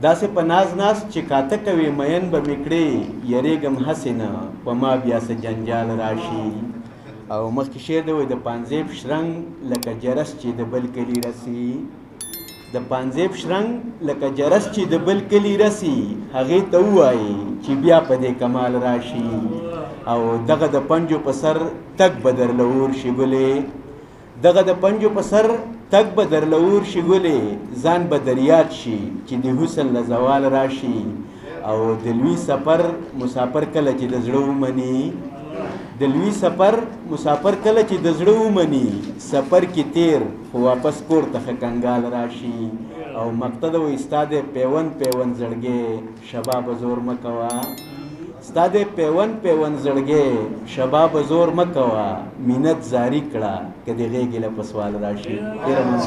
داسې په ناز ناز چې کاته کوي مین به مې کړې یریږم هسې نه په ما بیا څه جنجال راشي. او مخکې شعر دی وایي د پانزیب شرنګ لکه جرس چې د بل کلي رسي، د پانزیب شرنګ لکه جرس چې د بل کلي رسي، هغې ته ووایي چې بیا په دې کمال راشي. او دغه د پنجو په سر تګ به درله اور شي ګلې، دغه د پنجو په سر تګ به درله اور شي ګلې، ځان به دریاد شي چې د حسن له زوال راشي. او د لوی سفر مسافر کله چې د زړه ومني، د لوی سفر مسافر کله چې د زړه ومني، سفر کې تیر خو واپس کور ته ښه کنګال راشي. او مقته ده وایي ستا د پیوند پیوند زړګی شبابه زور مه کوه، ستا د پیوند پیوند زړګی شبابه زور مه کوه، مینت زاری کړه که د غېږې له په سوال راشي. ډېره مننه.